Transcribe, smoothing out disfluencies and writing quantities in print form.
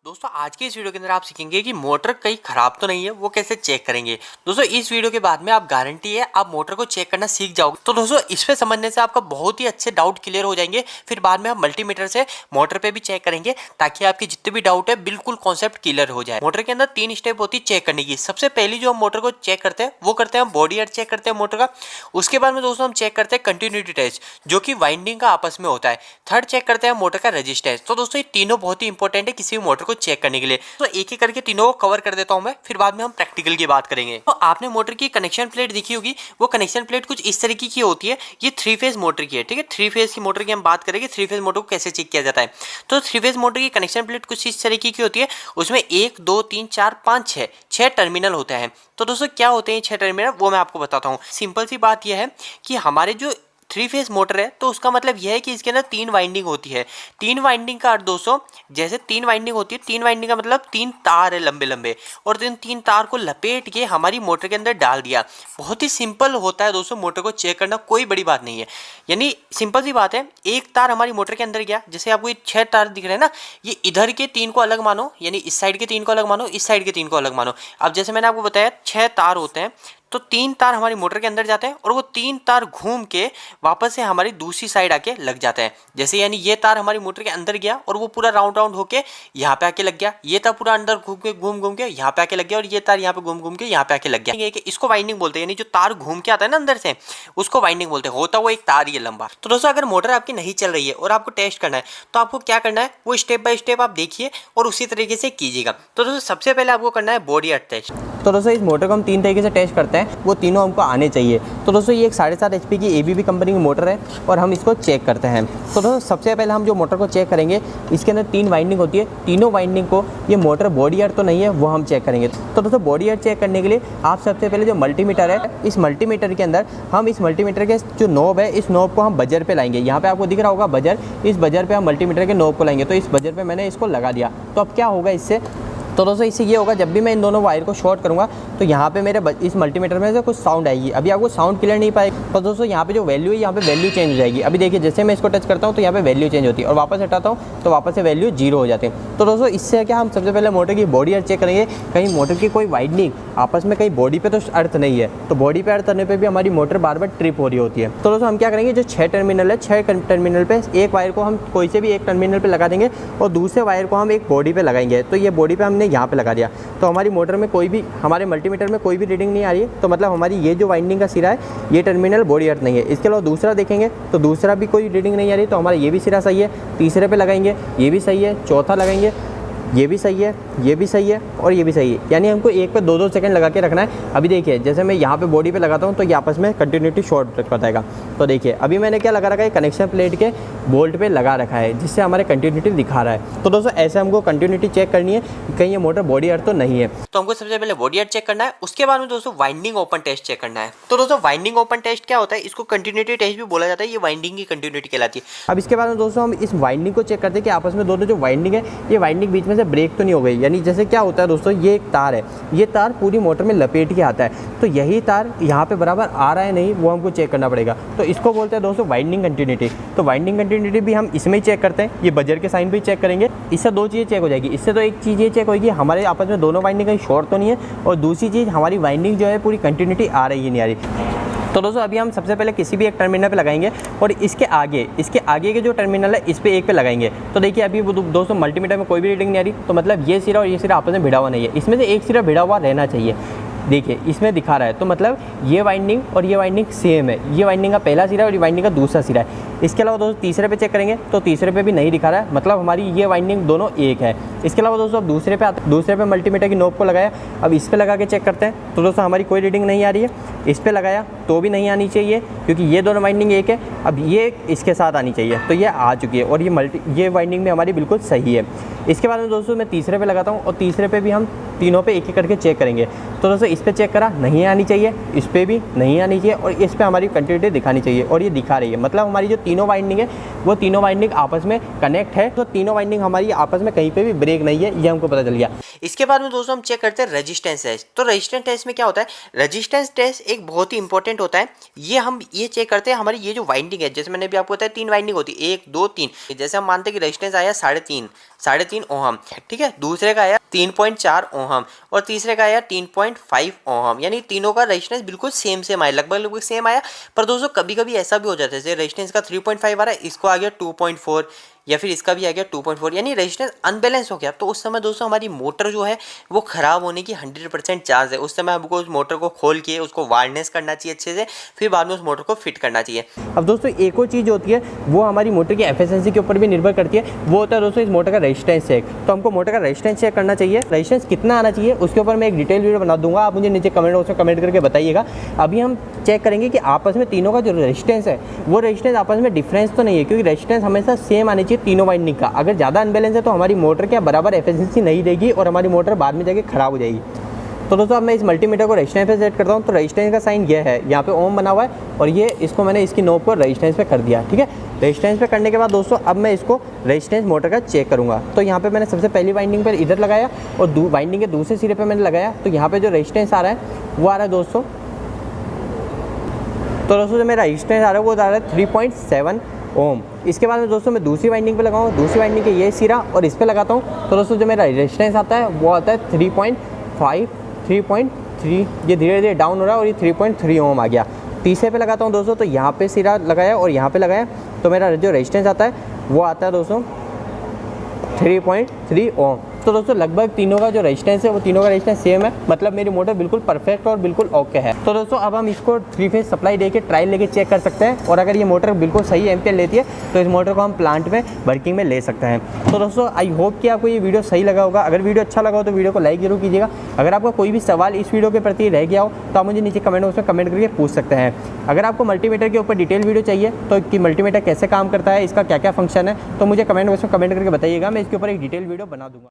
दोस्तों आज के इस वीडियो के अंदर आप सीखेंगे कि मोटर कहीं खराब तो नहीं है, वो कैसे चेक करेंगे। दोस्तों इस वीडियो के बाद में आप गारंटी है आप मोटर को चेक करना सीख जाओगे। तो दोस्तों इस पे समझने से आपका बहुत ही अच्छे डाउट क्लियर हो जाएंगे। फिर बाद में आप मल्टीमीटर से मोटर पे भी चेक करेंगे ताकि आपके जितने भी डाउट है बिल्कुल कॉन्सेप्ट क्लियर हो जाए। मोटर के अंदर 3 स्टेप होती है चेक करने की। सबसे पहली जो हम मोटर को चेक करते हैं वो करते हैं हम बॉडी अर्थ चेक करते हैं मोटर का। उसके बाद में दोस्तों हम चेक करते हैं कंटिन्यूटी टेस्ट जो कि वाइंडिंग का आपस में होता है। थर्ड चेक करते हैं मोटर का रेजिस्टेंस। तो दोस्तों ये तीनों बहुत ही इंपॉर्टेंट है किसी भी मोटर को चेक करने के लिए। तो एक एक करके तीनों को कवर कर देता हूं मैं, फिर बाद में हम प्रैक्टिकल की बात करेंगे। तो आपने मोटर की कनेक्शन प्लेट देखी होगी, वो कनेक्शन प्लेट कुछ इस तरीके की होती है। ये 3 फेज मोटर की है, ठीक है। 3 फेज की मोटर की हम बात करेंगे, 3 फेज मोटर को कैसे चेक किया जाता है। तो 3 फेज मोटर की कनेक्शन प्लेट कुछ इस तरीके की होती है। उसमें 1 2 3 4 5 6 टर्मिनल होते हैं। तो दोस्तों क्या होते हैं 6 टर्मिनल, वो मैं आपको बताता हूँ। सिंपल सी बात यह है कि हमारे जो 3 फेज मोटर है तो उसका मतलब यह है कि इसके अंदर 3 वाइंडिंग होती है। 3 वाइंडिंग का अर्थ दोस्तों, जैसे 3 वाइंडिंग होती है, 3 वाइंडिंग का मतलब 3 तार है लंबे लंबे, और इन 3 तार को लपेट के हमारी मोटर के अंदर डाल दिया। बहुत ही सिंपल होता है दोस्तों मोटर को चेक करना, कोई बड़ी बात नहीं है। यानी सिंपल सी बात है, एक तार हमारी मोटर के अंदर गया, जैसे आपको ये 6 तार दिख रहे हैं ना, ये इधर के 3 को अलग मानो, यानी इस साइड के 3 को अलग मानो, इस साइड के 3 को अलग मानो। अब जैसे मैंने आपको बताया 6 तार होते हैं, तो 3 तार हमारी मोटर के अंदर जाते हैं और वो 3 तार घूम के वापस से हमारी दूसरी साइड आके लग जाते हैं। जैसे यानी ये तार हमारी मोटर के अंदर गया और वो पूरा राउंड राउंड होके यहाँ पे आके लग गया, ये तार पूरा अंदर घूम के यहाँ पे आके लग गया, और ये तार यहाँ पे घूम के यहाँ पे आके लग गया। इसको वाइंडिंग बोलते हैं, यानी जो तार घूम के आता है ना अंदर से, उसको वाइंडिंग बोलते हैं। होता वो एक तार ही है लंबा। तो दोस्तों अगर मोटर आपकी नहीं चल रही है और आपको टेस्ट करना है तो आपको क्या करना है, वो स्टेप बाय स्टेप आप देखिए और उसी तरीके से कीजिएगा। तो दोस्तों सबसे पहले आपको करना है बॉडी अर्थ टेस्ट। तो दोस्तों इस मोटर को हम 3 तरीके से टेस्ट करते हैं, वो तीनों हमको आने चाहिए। तो दोस्तों ये एक 7.5 HP की ABB कंपनी की मोटर है और हम इसको चेक करते हैं। तो दोस्तों सबसे पहले हम जो मोटर को चेक करेंगे, इसके अंदर 3 वाइंडिंग होती है। तीनों वाइंडिंग को ये मोटर बॉडी अर्थ तो नहीं है वो हम चेक करेंगे। तो दोस्तों बॉडी अर्थ चेक करने के लिए आप सबसे पहले जो मल्टीमीटर है, इस मल्टीमीटर के अंदर हम इस मल्टीमीटर के जो नॉब है, इस नॉब को हम बजर पे लाएंगे। यहाँ पे आपको दिख रहा होगा बजर, इस बजर पे हम मल्टीमीटर के नॉब को लाएंगे। तो इस बजर पे मैंने इसको लगा दिया। तो अब क्या होगा इससे, तो दोस्तों इससे ये होगा, जब भी मैं इन दोनों वायर को शॉर्ट करूंगा तो यहाँ पे मेरे इस मल्टीमीटर में से कुछ साउंड आएगी। अभी आपको साउंड क्लियर नहीं पाएगा, तो दोस्तों यहाँ पे जो वैल्यू है, यहाँ पे वैल्यू चेंज हो जाएगी। अभी देखिए जैसे मैं इसको टच करता हूँ तो यहाँ पे वैल्यू चेंज होती है, और वापस हटाता हूँ तो वापस से वैल्यू 0 हो जाती है। तो दोस्तों इससे क्या, हम सबसे पहले मोटर की बॉडी अर्थ चेक करेंगे, कहीं मोटर की कोई वाइंडिंग आपस में कहीं बॉडी पे तो अर्थ नहीं है। तो बॉडी पे अर्थ करने पर भी हमारी मोटर बार बार ट्रिप हो रही होती है। तो दोस्तों हम क्या करेंगे, जो 6 टर्मिनल है, 6 टर्मिनल पे एक वायर को हम कोई से भी एक टर्मिनल पे लगा देंगे और दूसरे वायर को हम एक बॉडी पे लगाएंगे। तो ये बॉडी पे हमने यहाँ पे लगा दिया, तो हमारी मोटर में कोई भी, हमारे मल्टीमीटर में कोई भी रीडिंग नहीं आ रही है। तो मतलब हमारी ये जो वाइंडिंग का सिरा है, ये टर्मिनल बॉडी अर्थ नहीं है। इसके अलावा दूसरा देखेंगे तो दूसरा भी कोई रीडिंग नहीं आ रही, तो हमारा ये भी सिरा सही है। तीसरे पे लगाएंगे, ये भी सही है। चौथा लगाएंगे, ये भी सही है, ये भी सही है और ये भी सही है। यानी हमको एक पे 2-2 सेकंड लगा के रखना है। अभी देखिए जैसे मैं यहाँ पे बॉडी पे लगाता हूँ तो ये आपस में कंटिन्यूटी शॉर्ट बताएगा। तो देखिए अभी मैंने क्या लगा रखा है, कनेक्शन प्लेट के बोल्ट पे लगा रखा है, जिससे हमारे कंटिन्यूटी दिखा रहा है। तो दोस्तों ऐसे हमको कंटिन्यूटी चेक करनी है, कहीं ये मोटर बॉडी अर्थ तो नहीं है। तो हमको सबसे पहले बॉडी अर्थ चेक करना है, उसके बाद में दोस्तों वाइंडिंग ओपन टेस्ट चेक करना है। तो दोस्तों वाइंडिंग ओपन टेस्ट क्या होता है, इसको कंटिन्यूटी टेस्ट भी बोला जाता है, ये वाइंडिंग की कंटिन्यूटी कहलाती है। अब इसके बाद में दोस्तों हम इस वाइंडिंग को चेक करते हैं कि आपस में दोनों जो वाइंडिंग है, ये वाइंडिंग बीच में से ब्रेक तो नहीं हो गई। यानी जैसे क्या होता है दोस्तों, ये एक तार है, ये तार पूरी मोटर में लपेट के आता है, तो यही तार यहाँ पे बराबर आ रहा है नहीं, वो हमको चेक करना पड़ेगा। तो इसको बोलते हैं दोस्तों वाइंडिंग कंटिन्यूटी। तो वाइंडिंग कंटिन्यूटी भी हम इसमें ही चेक करते हैं, ये बजर के साइन भी चेक करेंगे। इससे 2 चीज़ें चेक हो जाएगी। इससे तो एक चीज़ ये चेक होगी हमारे आपस में दोनों वाइंडिंग कहीं शॉर्ट तो नहीं है, और दूसरी चीज़ हमारी वाइंडिंग जो है पूरी कंटिन्यूटी आ रही है नहीं आ रही। तो दोस्तों अभी हम सबसे पहले किसी भी एक टर्मिनल पे लगाएंगे और इसके आगे के जो टर्मिनल है इस पे एक पे लगाएंगे। तो देखिए अभी दोस्तों मल्टीमीटर में कोई भी रीडिंग नहीं आ रही, तो मतलब ये सिरा और ये सिरा आपस में भिड़ा हुआ नहीं है। इसमें से एक सिरा भिड़ा हुआ रहना चाहिए। देखिए इसमें दिखा रहा है, तो मतलब ये वाइंडिंग और ये वाइंडिंग सेम है। ये वाइंडिंग का पहला सिरा और ये वाइंडिंग का दूसरा सिरा है। इसके अलावा दोस्तों तीसरे पे चेक करेंगे तो तीसरे पे भी नहीं दिखा रहा है, मतलब हमारी ये वाइंडिंग दोनों एक है। इसके अलावा दोस्तों अब दूसरे पे मल्टीमीटर की नोब को लगाया, अब इस पे लगा के चेक करते हैं। तो दोस्तों हमारी कोई रीडिंग नहीं आ रही है। इस पे लगाया तो भी नहीं आनी चाहिए, क्योंकि ये दोनों वाइंडिंग एक है। अब ये इसके साथ आनी चाहिए, तो ये आ चुकी है और ये वाइंडिंग में हमारी बिल्कुल सही है। इसके बाद में दोस्तों मैं तीसरे पे लगाता हूँ और तीसरे पे भी हम तीनों पे एक एक करके चेक करेंगे। तो दोस्तों इस पर चेक करा, नहीं आनी चाहिए, इस पर भी नहीं आनी चाहिए और इस पर हमारी कंटिन्यूटी दिखानी चाहिए और ये दिखा रही है। मतलब हमारी जो तीनों वाइंडिंग है वो तीनों वाइंडिंग आपस में कनेक्ट है, तो तीनों वाइंडिंग हमारी आपस में कहीं पे भी ब्रेक नहीं है, ये हमको पता चल गया। इसके बाद में दोस्तों हम चेक करते हैं रेजिस्टेंस टेस्ट। तो रेजिस्टेंस टेस्ट में क्या होता है, रेजिस्टेंस टेस्ट एक बहुत ही इंपॉर्टेंट होता है। ये हम ये चेक करते हैं हमारी ये जो वाइंडिंग है, जैसे मैंने भी आपको बताया 3 वाइंडिंग होती है, 1 2 3। जैसे हम मानते हैं कि रेजिस्टेंस आया 3.5 ओहम, ठीक है, दूसरे का आया 3.4 ओहम और तीसरे का आया 3.5 ओहम, यानी तीनों का रेजिस्टेंस बिल्कुल सेम आया, लगभग सेम आया। पर दोस्तों कभी कभी ऐसा भी हो जाता है, जैसे रेजिस्टेंस का 3.5 आ रहा है, इसको आ गया 2.4 या फिर इसका भी आ गया 2.4, यानी रेजिस्टेंस अनबैलेंस हो गया। तो उस समय दोस्तों हमारी मोटर जो है वो ख़राब होने की 100% चांस है। उस समय हमको उस मोटर को खोल के उसको वायरनेस करना चाहिए अच्छे से, फिर बाद में उस मोटर को फिट करना चाहिए। अब दोस्तों एक और चीज़ होती है, वो हमारी मोटर की एफिशिएंसी के ऊपर भी निर्भर करती है, वो होता है दोस्तों इस मोटर का रेजिस्टेंस चेक। तो हमको मोटर का रेजिस्टेंस चेक करना चाहिए, रेजिस्टेंस कितना आना चाहिए उसके ऊपर मैं एक डिटेल वीडियो बना दूंगा, आप मुझे नीचे कमेंट बॉक्स में कमेंट करके बताइएगा। अभी हम चेक करेंगे कि आपस में तीनों का जो रेजिस्टेंस है वो रेजिस्टेंस आपस में डिफरेंस तो नहीं है, क्योंकि रेजिस्टेंस हमेशा सेम आनी चाहिए तीनों वाइंडिंग का। अगर ज़्यादा अनबैलेंस है तो हमारी मोटर क्या बराबर एफिशिएंसी नहीं देगी और हमारी मोटर बाद में जाके ख़राब हो जाएगी। तो दोस्तों अब मैं इस मल्टीमीटर को रेजिस्टेंस पे सेट करता हूँ। तो रेजिस्टेंस का साइन ये है, यहाँ पे ओम बना हुआ है और ये इसको मैंने इसकी नोब को रेजिस्टेंस पे कर दिया, ठीक है। रेजिस्टेंस पे करने के बाद दोस्तों अब मैं इसको रेजिस्टेंस मोटर का चेक करूँगा। तो यहाँ पे मैंने सबसे पहली वाइंडिंग पर इधर लगाया और वाइंडिंग के दूसरे सिरे पर मैंने लगाया। तो यहाँ पर जो रेजिस्टेंस आ रहा है वो आ रहा है दोस्तों, तो दोस्तों जो मेरा रेजिस्टेंस आ रहा है वो आ रहा है 3.7 ओम। इसके बाद में दोस्तों मैं दूसरी वाइंडिंग पे लगाऊँ, दूसरी वाइंडिंग के ये सिरा और इस पे लगाता हूँ। तो दोस्तों जो मेरा रेजिस्टेंस आता है वो आता है 3.5, 3.3, ये धीरे धीरे डाउन हो रहा है और ये 3.3 ओम आ गया। तीसरे पे लगाता हूँ दोस्तों, तो यहाँ पे सिरा लगाया और यहाँ पे लगाया, तो मेरा जो रेजिस्टेंस आता है वो आता है दोस्तों 3.3 ओम। तो दोस्तों लगभग तीनों का जो रेजिस्टेंस है वो तीनों का रेजिस्टेंस सेम है, मतलब मेरी मोटर बिल्कुल परफेक्ट और बिल्कुल ओके है। तो दोस्तों अब हम इसको 3 फेज सप्लाई देके ट्रायल लेके चेक कर सकते हैं और अगर ये मोटर बिल्कुल सही एम्पियर लेती है तो इस मोटर को हम प्लांट में वर्किंग में ले सकते हैं। तो दोस्तों आई होप कि आपको ये वीडियो सही लगा होगा। अगर वीडियो अच्छा लगा हो तो वीडियो को लाइक जरूर कीजिएगा। अगर आपका कोई भी सवाल इस वीडियो के प्रति रह गया हो तो आप मुझे नीचे कमेंट बॉक्स में कमेंट करके पूछ सकते हैं। अगर आपको मल्टीमीटर के ऊपर डिटेल वीडियो चाहिए तो कि मल्टीमीटर कैसे काम करता है, इसका क्या क्या फंक्शन है, तो मुझे कमेंट बॉक्स में कमेंट करके बताइएगा, मैं इसके ऊपर एक डिटेल वीडियो बना दूंगा।